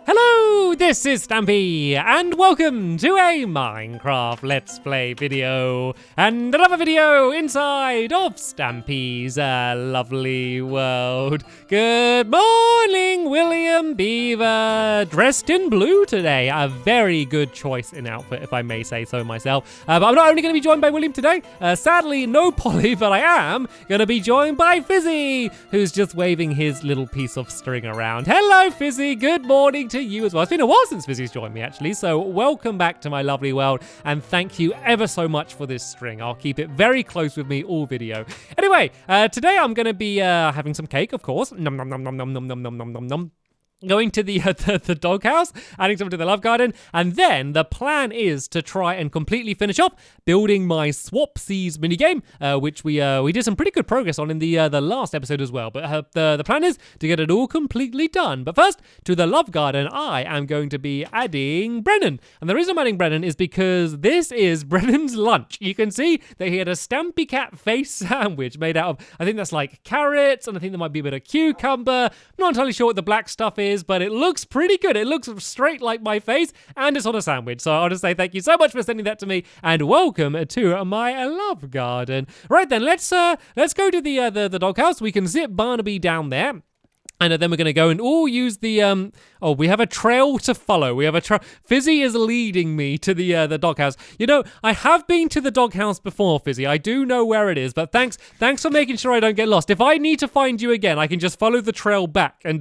Hello, this is Stampy, and welcome to a Minecraft Let's Play video, and another video inside of Stampy's lovely world. Good morning, William Beaver, dressed in blue today. A very good choice in outfit, if I may say so myself. But I'm not only going to be joined by William today, sadly no Polly, but I am going to be joined by Fizzy, who's just waving his little piece of string around. Hello, Fizzy, good morning to you as well. It's been a while since Fizzy's joined me, actually, so welcome back to my lovely world, and thank you ever so much for this string. I'll keep it very close with me all video. Anyway, today I'm going to be having some cake, of course. Nom nom nom nom nom nom nom nom nom nom nom. Going to the doghouse, adding some to the love garden, and then the plan is to try and completely finish off building my Swampsies minigame, which we did some pretty good progress on in the last episode as well. But the plan is to get it all completely done. But first, to the love garden, I am going to be adding Brennan. And the reason I'm adding Brennan is because this is Brennan's lunch. You can see that he had a Stampy Cat face sandwich made out of, I think that's like carrots, and I think there might be a bit of cucumber. I'm not entirely sure what the black stuff is, but it looks pretty good. It looks straight like my face, and it's on a sandwich. So I'll just say thank you so much for sending that to me, and welcome to my love garden. Right then, let's go to the doghouse. We can zip Barnaby down there. And then we're going to go and use the, we have a trail to follow. We have a trail. Fizzy is leading me to the doghouse. You know, I have been to the doghouse before, Fizzy. I do know where it is, but thanks for making sure I don't get lost. If I need to find you again, I can just follow the trail back and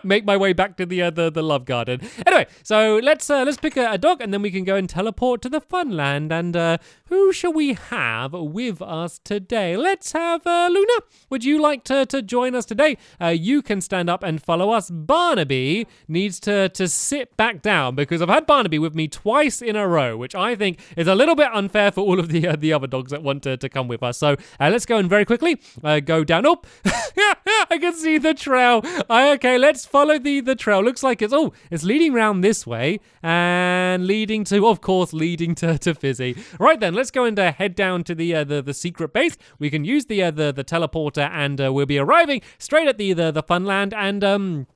make my way back to the love garden. Anyway, so let's pick a dog, and then we can go and teleport to the Funland. And who shall we have with us today? Let's have Luna. Would you like to join us today? You can stand up and follow us. Barnaby needs to sit back down because I've had Barnaby with me twice in a row, which I think is a little bit unfair for all of the other dogs that want to come with us. So let's go and very quickly go down. Oh, I can see the trail. Okay, let's follow the trail. Looks like it's leading round this way and leading to Fizzy. Right then, let's go and head down to the secret base. We can use the teleporter, and we'll be arriving straight at the Funland. And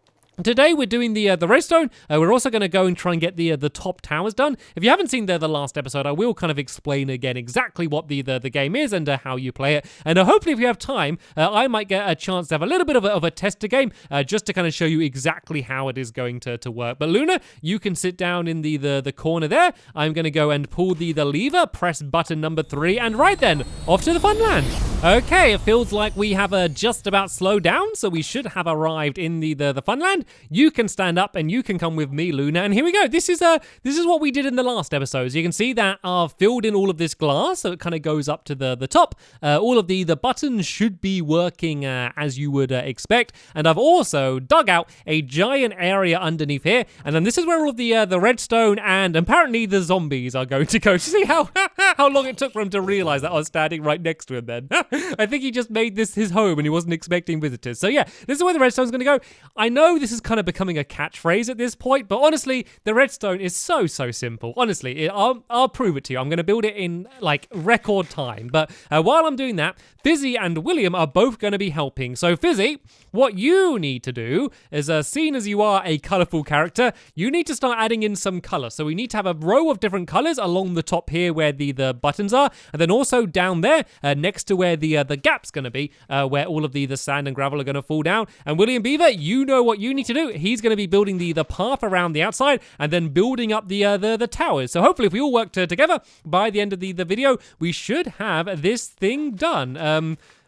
today we're doing the redstone. We're also going to go and try and get the top towers done. If you haven't seen the last episode, I will kind of explain again exactly what the game is and how you play it. And hopefully, if you have time, I might get a chance to have a little bit of a tester game just to kind of show you exactly how it is going to work. But Luna, you can sit down in the corner there. I'm going to go and pull the lever, press button number 3, and right then, off to the Funland. Okay, it feels like we have just about slowed down, so we should have arrived in the Funland. You can stand up and you can come with me, Luna. And here we go. This is what we did in the last episode. So you can see that I've filled in all of this glass, so it kind of goes up to the top. All of the buttons should be working as you would expect. And I've also dug out a giant area underneath here. And then this is where all of the redstone and apparently the zombies are going to go. See how long it took for him to realize that I was standing right next to him then. I think he just made this his home and he wasn't expecting visitors. So yeah, this is where the redstone's going to go. I know this is kind of becoming a catchphrase at this point, but honestly, the redstone is so simple. Honestly, I'll prove it to you. I'm going to build it in like record time. But while I'm doing that, Fizzy and William are both going to be helping. So Fizzy, what you need to do is, seeing as you are a colourful character, you need to start adding in some colour. So we need to have a row of different colours along the top here where the buttons are, and then also down there next to where the gap's going to be, where all of the sand and gravel are going to fall down. And William Beaver, you know what you need to do. He's going to be building the path around the outside and then building up the towers. So hopefully, if we all work together by the end of the video, we should have this thing done.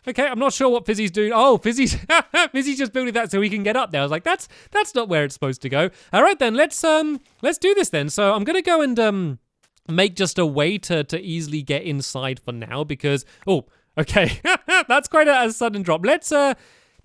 Okay, I'm not sure what Fizzy's doing. Oh, Fizzy's just building that so he can get up there. I was like, that's not where it's supposed to go. All right then, let's do this then. So I'm gonna go and make just a way to easily get inside for now because okay, that's quite a sudden drop. Let's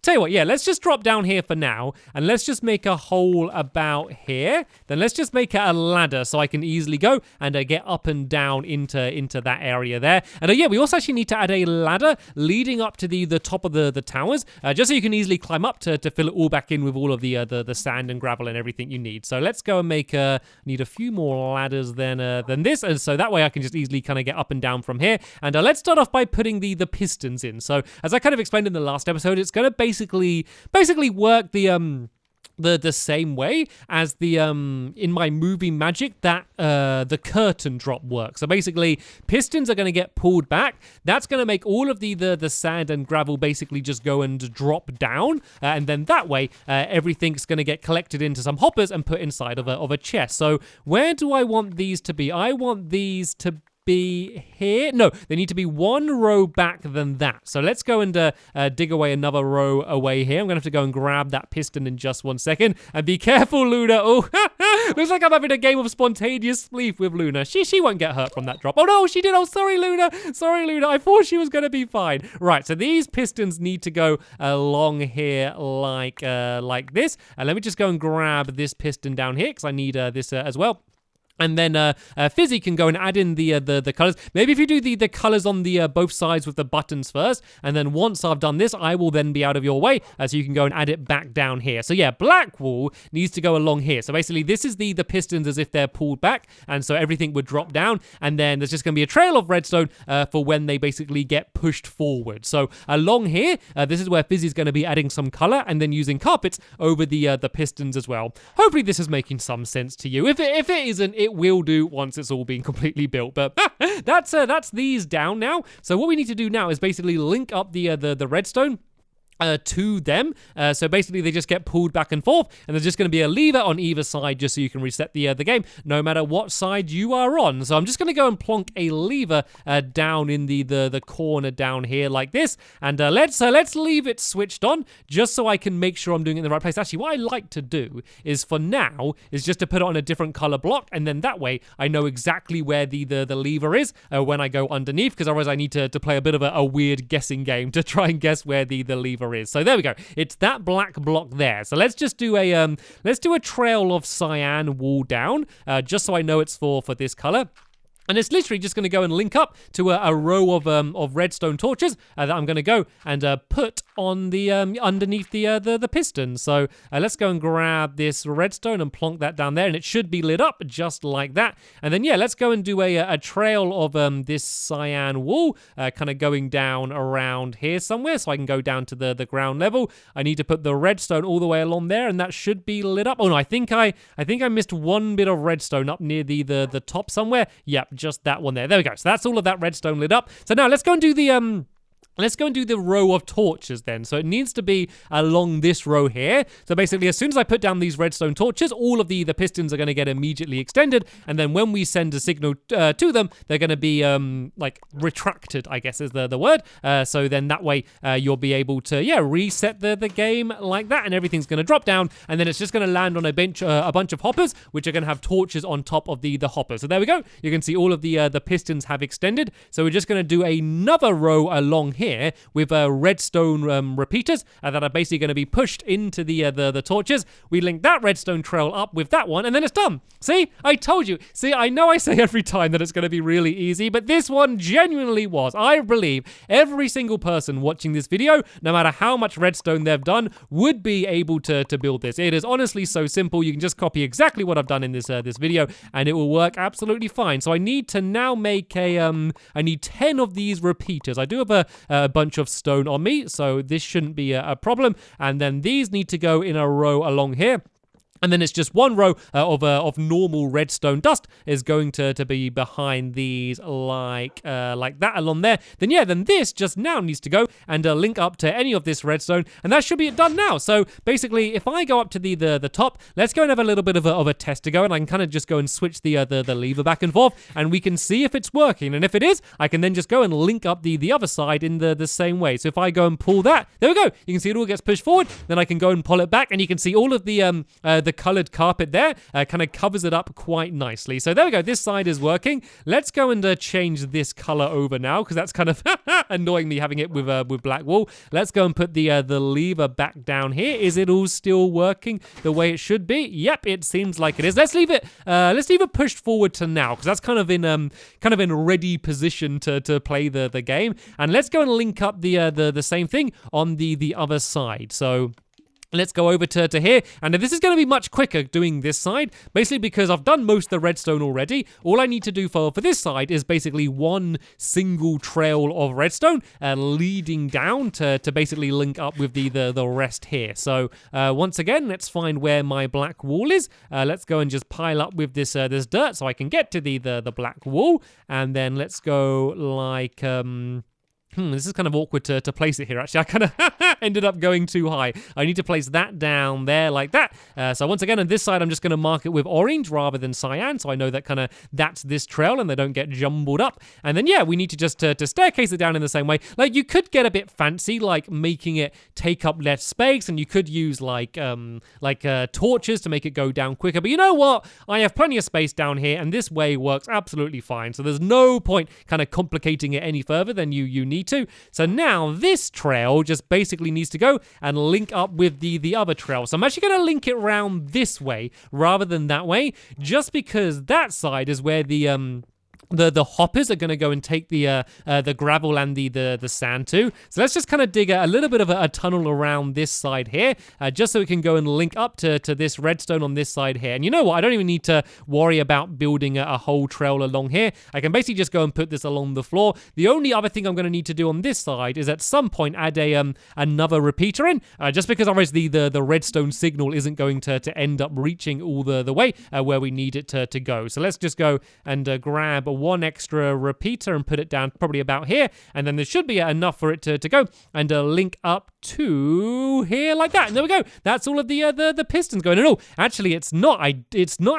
tell you what, yeah, let's just drop down here for now, and let's just make a hole about here. Then let's just make it a ladder so I can easily go and get up and down into that area there. And yeah, we also actually need to add a ladder leading up to the top of the towers, just so you can easily climb up to fill it all back in with all of the sand and gravel and everything you need. So let's go and need a few more ladders than this, and so that way I can just easily kind of get up and down from here. And let's start off by putting the pistons in. So as I kind of explained in the last episode, it's going to basically work the same way as the in my movie magic that the curtain drop works. So basically pistons are going to get pulled back. That's going to make all of the sand and gravel basically just go and drop down, and then that way everything's going to get collected into some hoppers and put inside of a chest. So where do I want these to be? I want these to be here. No, they need to be one row back than that. So let's go and dig away another row away here. I'm gonna have to go and grab that piston in just 1 second. And be careful, Luna. Oh, looks like I'm having a game of spontaneous sleep with Luna. She won't get hurt from that drop. Oh no, she did. Oh, sorry, Luna. Sorry, Luna. I thought she was gonna be fine. Right, so these pistons need to go along here like this. And let me just go and grab this piston down here because I need this as well. And then Fizzy can go and add in the colors. Maybe if you do the colors on the both sides with the buttons first, and then once I've done this, I will then be out of your way, so you can go and add it back down here. So yeah, black wool needs to go along here. So basically, this is the pistons as if they're pulled back, and so everything would drop down, and then there's just going to be a trail of redstone for when they basically get pushed forward. So along here, this is where Fizzy's going to be adding some color, and then using carpets over the pistons as well. Hopefully, this is making some sense to you. If it isn't, it will do once it's all been completely built. But that's these down now. So what we need to do now is basically link up the redstone to them. So basically they just get pulled back and forth, and there's just going to be a lever on either side just so you can reset the game no matter what side you are on. So I'm just going to go and plonk a lever down in the corner down here like this, and let's leave it switched on just so I can make sure I'm doing it in the right place. Actually, what I like to do is for now is just to put it on a different color block, and then that way I know exactly where the lever is when I go underneath, because otherwise I need to play a bit of a weird guessing game to try and guess where the lever is. So there we go. It's that black block there. So let's just do a trail of cyan wool down, just so I know it's for this color. And it's literally just going to go and link up to a row of redstone torches that I'm going to go and put on the underneath the piston. So let's go and grab this redstone and plonk that down there, and it should be lit up just like that. And then yeah, let's go and do a trail of this cyan wool, kind of going down around here somewhere, so I can go down to the ground level. I need to put the redstone all the way along there, and that should be lit up. Oh no, I think I missed one bit of redstone up near the top somewhere. Yep. Just that one there. There we go. So that's all of that redstone lit up. So now let's go and do the let's go and do the row of torches then. So it needs to be along this row here. So basically, as soon as I put down these redstone torches, all of the pistons are going to get immediately extended. And then when we send a signal to them, they're going to be like retracted, I guess is the word. So then that way you'll be able to, yeah, reset the game like that, and everything's going to drop down. And then it's just going to land on a bunch of hoppers, which are going to have torches on top of the hoppers. So there we go. You can see all of the pistons have extended. So we're just going to do another row along here with redstone repeaters that are basically going to be pushed into the torches. We link that redstone trail up with that one, and then it's done. See, I told you. See, I know I say every time that it's going to be really easy, but this one genuinely was. I believe every single person watching this video, no matter how much redstone they've done, would be able to build this. It is honestly so simple. You can just copy exactly what I've done in this video, and it will work absolutely fine. So I need to now make I need 10 of these repeaters. I do have a bunch of stone on me, so this shouldn't be a problem. And then these need to go in a row along here. And then it's just one row of normal redstone dust is going to be behind these like that along there. Then yeah, then this just now needs to go and link up to any of this redstone, and that should be done now. So basically, if I go up to the top, let's go and have a little bit of a test to go, and I can kind of just go and switch the lever back and forth, and we can see if it's working. And if it is, I can then just go and link up the other side in the same way. So if I go and pull that, there we go. You can see it all gets pushed forward. Then I can go and pull it back, and you can see all of the colored carpet there kind of covers it up quite nicely. So there we go. This side is working. Let's go and change this color over now, because that's kind of annoying me having it with black wool. Let's go and put the lever back down here. Is it all still working the way it should be? Yep, it seems like it is. Let's leave it pushed forward to now, because that's kind of in ready position to play the game. And let's go and link up the same thing on the other side. So Let's go over to here, and this is going to be much quicker doing this side, basically because I've done most of the redstone already. All I need to do for this side is basically one single trail of redstone leading down to basically link up with the rest here. So once again, let's find where my black wall is. Let's go and just pile up with this dirt so I can get to the black wall, and then let's go like... this is kind of awkward to place it here, actually. I kind of ended up going too high. I need to place that down there like that. So once again, on this side, I'm just going to mark it with orange rather than cyan, so I know that that's this trail and they don't get jumbled up. And then, yeah, we need to just to staircase it down in the same way. Like, you could get a bit fancy, like making it take up less space, and you could use like torches to make it go down quicker. But you know what? I have plenty of space down here, and this way works absolutely fine. So there's no point kind of complicating it any further than you need to. So now this trail just basically needs to go and link up with the other trail. So I'm actually going to link it around this way rather than that way, just because that side is where the hoppers are going to go and take the gravel and the sand too. So let's just kind of dig a little bit of a tunnel around this side here, just so we can go and link up to this redstone on this side here. And you know what? I don't even need to worry about building a whole trail along here. I can basically just go and put this along the floor. The only other thing I'm going to need to do on this side is at some point add another repeater in, just because obviously the redstone signal isn't going to end up reaching all the way where we need it to go. So let's just go and grab one extra repeater and put it down probably about here, and then there should be enough for it to go and link up to here like that. And there we go. That's all of the pistons going. And actually it's not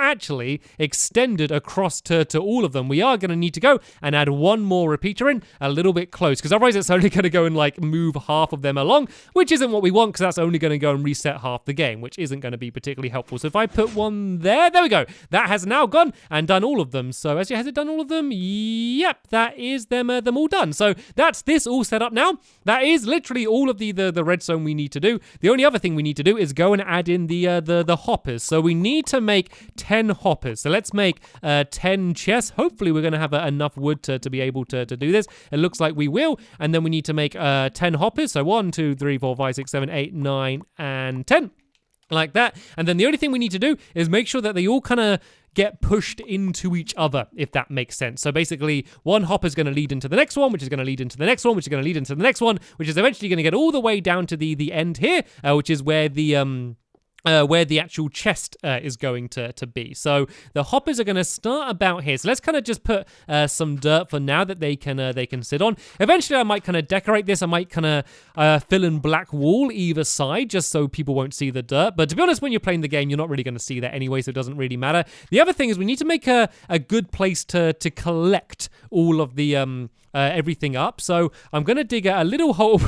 actually extended across to all of them. We are going to need to go and add one more repeater in a little bit close, because otherwise it's only going to go and like move half of them along, which isn't what we want, because that's only going to go and reset half the game, which isn't going to be particularly helpful. So if I put one there we go. That has now gone and done all of them. So actually, has it done all of them? Yep, that is them all done. So that's this all set up now. That is literally all of the redstone we need to do. The only other thing we need to do is go and add in the hoppers. So we need to make 10 hoppers. So let's make 10 chests. Hopefully we're going to have enough wood to be able to do this. It looks like we will. And then we need to make 10 hoppers. So 1, 2, 3, 4, 5, 6, 7, 8, 9, and 10. Like that. And then the only thing we need to do is make sure that they all kind of get pushed into each other, if that makes sense. So basically, one hopper is going to lead into the next one, which is going to lead into the next one, which is going to lead into the next one, which is eventually going to get all the way down to the end here, which is where the actual chest is going to be. So the hoppers are going to start about here. So let's kind of just put some dirt for now that they can sit on. Eventually, I might kind of decorate this. I might kind of fill in black wool either side, just so people won't see the dirt. But to be honest, when you're playing the game, you're not really going to see that anyway, so it doesn't really matter. The other thing is we need to make a good place to collect all of the everything up. So I'm going to dig a little hole.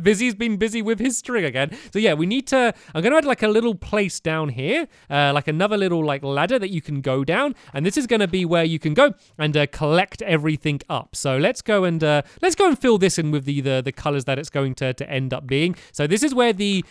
Busy's been busy with his string again. So yeah, we need to, I'm going to add like a little place down here, like another little like ladder that you can go down. And this is going to be where you can go and collect everything up. So let's go and fill this in with the colors that it's going to end up being. So this is where the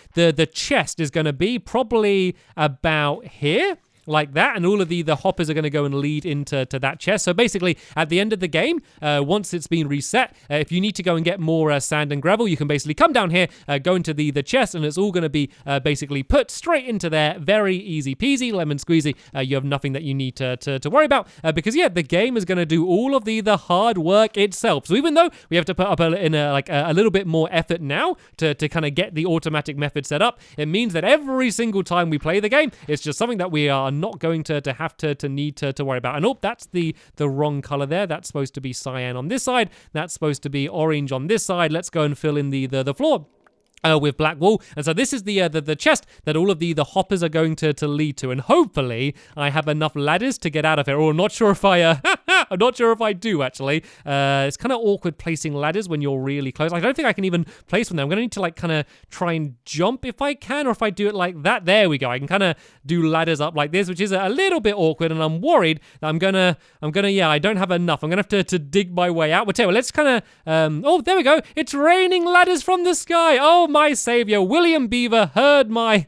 chest is going to be, probably about here. Like that, and all of the hoppers are going to go and lead into that chest. So basically, at the end of the game, once it's been reset, if you need to go and get more sand and gravel, you can basically come down here, go into the chest, and it's all going to be basically put straight into there. Very easy peasy, lemon squeezy. You have nothing that you need to worry about, because yeah, the game is going to do all of the hard work itself. So even though we have to put up a little bit more effort now to kind of get the automatic method set up, it means that every single time we play the game, it's just something that we are not going to have to need to worry about. And that's the wrong color there. That's supposed to be cyan on this side. That's supposed to be orange on this side. Let's go and fill in the floor with black wool. And so this is the chest that all of the hoppers are going to lead to. And hopefully I have enough ladders to get out of here. Or I'm not sure if I'm not sure if I do, actually. It's kind of awkward placing ladders when you're really close. I don't think I can even place one there. I'm going to need to like kind of try and jump if I can, or if I do it like that. There we go. I can kind of do ladders up like this, which is a little bit awkward, and I'm worried that I'm gonna, yeah, I don't have enough. I'm going to have to dig my way out. But tell you what, let's kind of, oh, there we go. It's raining ladders from the sky. Oh, my savior, William Beaver heard my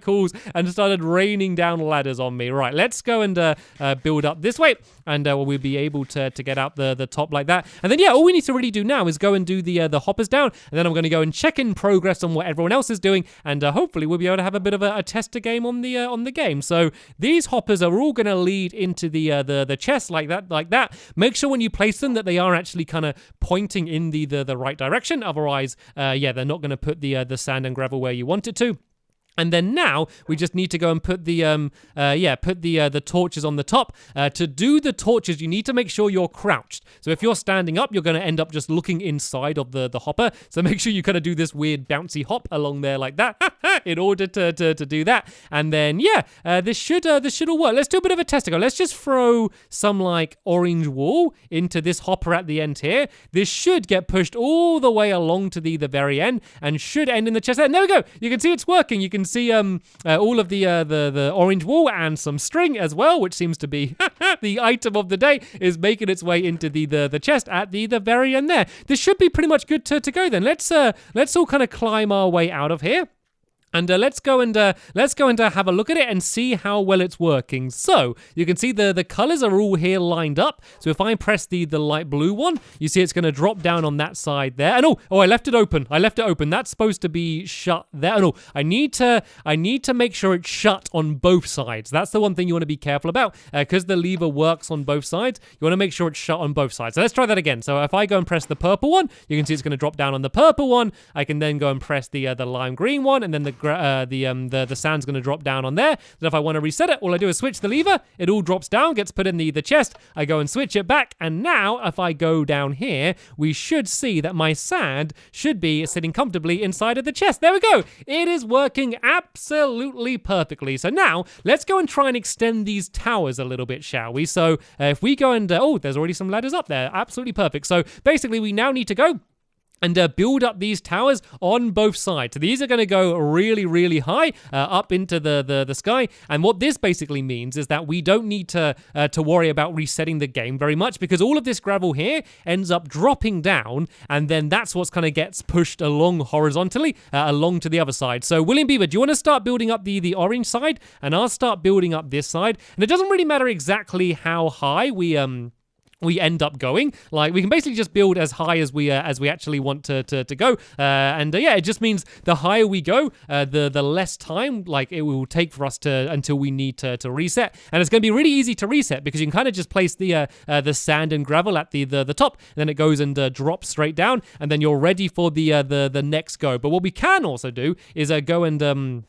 calls and started raining down ladders on me. Right, let's go and build up this way. And and we'll be able to get out the top like that. And then, yeah, all we need to really do now is go and do the hoppers down, and then I'm going to go and check in progress on what everyone else is doing, and hopefully we'll be able to have a bit of a tester game on the game. So these hoppers are all going to lead into the chest like that. Make sure when you place them that they are actually kind of pointing in the right direction. Otherwise, yeah, they're not going to put the sand and gravel where you want it to. And then now we just need to go and put the torches on the top. To do the torches, you need to make sure you're crouched. So if you're standing up, you're going to end up just looking inside of the hopper. So make sure you kind of do this weird bouncy hop along there like that in order to do that. And then yeah, this should all work. Let's do a bit of a test to go. Let's just throw some like orange wool into this hopper at the end here. This should get pushed all the way along to the very end and should end in the chest. And there we go. You can see it's working. You can see all of the orange wool and some string as well, which seems to be the item of the day, is making its way into the chest at the very end there. This should be pretty much good to go then. Let's all kind of climb our way out of here. And let's go and have a look at it and see how well it's working. So you can see the colors are all here lined up. So if I press the light blue one, you see it's going to drop down on that side there. And oh, I left it open. That's supposed to be shut there. And I need to make sure it's shut on both sides. That's the one thing you want to be careful about, because the lever works on both sides. You want to make sure it's shut on both sides. So let's try that again. So if I go and press the purple one, you can see it's going to drop down on the purple one. I can then go and press the lime green one, and then the sand's going to drop down on there. Then if I want to reset it, all I do is switch the lever. It all drops down, gets put in the chest. I go and switch it back, and now if I go down here, we should see that my sand should be sitting comfortably inside of the chest. There we go. It is working absolutely perfectly. So now let's go and try and extend these towers a little bit, shall we? So if we go and oh, there's already some ladders up there. Absolutely perfect. So basically we now need to go and build up these towers on both sides. So these are going to go really, really high up into the sky. And what this basically means is that we don't need to worry about resetting the game very much, because all of this gravel here ends up dropping down, and then that's what's kind of gets pushed along horizontally along to the other side. So William Beaver, do you want to start building up the orange side, and I'll start building up this side? And it doesn't really matter exactly how high we end up going. Like, we can basically just build as high as we actually want to go. Yeah, it just means the higher we go, the less time like it will take for us until we need to reset. And it's going to be really easy to reset, because you can kind of just place the sand and gravel at the top, and then it goes and drops straight down, and then you're ready for the next go. But what we can also do is go and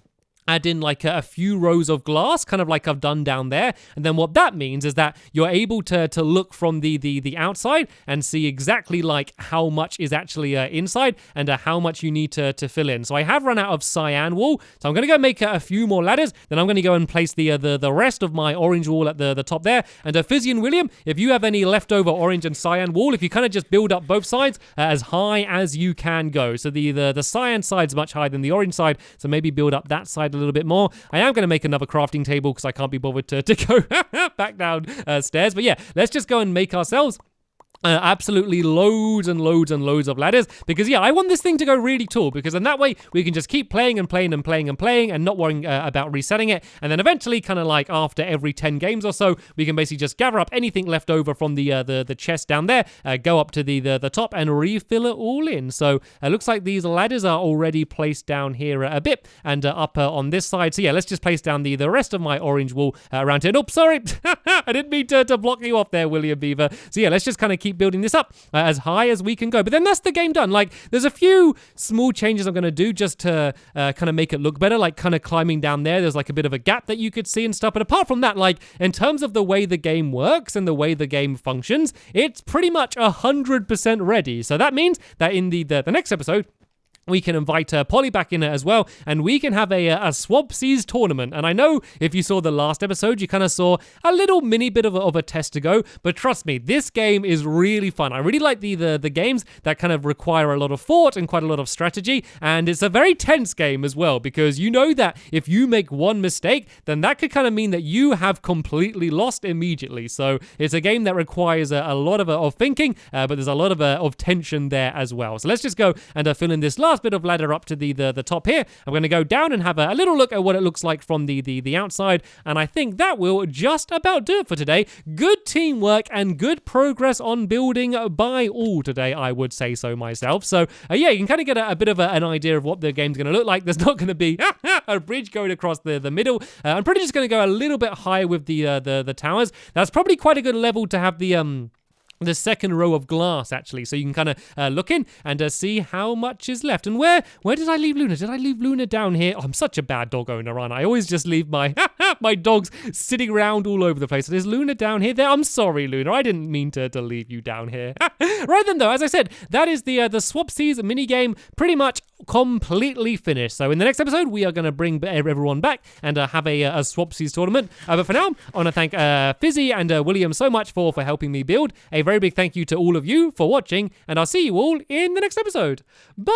add in like a few rows of glass, kind of like I've done down there. And then what that means is that you're able to look from the outside and see exactly like how much is actually inside, and how much you need to fill in. So I have run out of cyan wool, so I'm going to go make a few more ladders. Then I'm going to go and place the rest of my orange wool at the top there. And Fizzy and William, if you have any leftover orange and cyan wool, if you kind of just build up both sides as high as you can go. So the cyan side's much higher than the orange side, so maybe build up that side a little bit more. I am going to make another crafting table because I can't be bothered to go back down stairs. But yeah, let's just go and make ourselves absolutely loads and loads and loads of ladders, because yeah, I want this thing to go really tall, because in that way we can just keep playing and playing and playing and playing and not worrying about resetting it. And then eventually, kind of like after every 10 games or so, we can basically just gather up anything left over from the chest down there, go up to the top and refill it all in. So it looks like these ladders are already placed down here a bit, and up on this side. So yeah, let's just place down the rest of my orange wool around here. Oh, sorry, I didn't mean to block you off there, William Beaver. So yeah, let's just kind of keep building this up as high as we can go. But then that's the game done. Like, there's a few small changes I'm going to do just to kind of make it look better, like kind of climbing down there's like a bit of a gap that you could see and stuff. But apart from that, like, in terms of the way the game works and the way the game functions, it's pretty much 100% ready. So that means that in the next episode, we can invite Polly back in as well, and we can have a Swampsies tournament. And I know if you saw the last episode, you kind of saw a little mini bit of a test to go, but trust me, this game is really fun. I really like the games that kind of require a lot of thought and quite a lot of strategy, and it's a very tense game as well, because you know that if you make one mistake, then that could kind of mean that you have completely lost immediately. So it's a game that requires a lot of thinking, but there's a lot of tension there as well. So let's just go and fill in this last last bit of ladder up to the top here. I'm going to go down and have a little look at what it looks like from the outside, and I think that will just about do it for today. Good teamwork and good progress on building by all today, I would say so myself. So yeah, you can kind of get a bit of an idea of what the game's going to look like. There's not going to be a bridge going across the middle. I'm probably just going to go a little bit higher with the towers. That's probably quite a good level to have the second row of glass, actually, so you can kind of look in and see how much is left. And where did I leave Luna? Did I leave Luna down here? Oh, I'm such a bad dog owner, aren't I? I always just leave my my dogs sitting around all over the place. So there's Luna down here. There. I'm sorry, Luna. I didn't mean to leave you down here. Right then, though, as I said, that is the Swampsies minigame pretty much completely finished. So in the next episode, we are going to bring everyone back and have a Swampsies tournament. But for now, I want to thank Fizzy and William so much for helping me build. A very big thank you to all of you for watching, and I'll see you all in the next episode. Bye!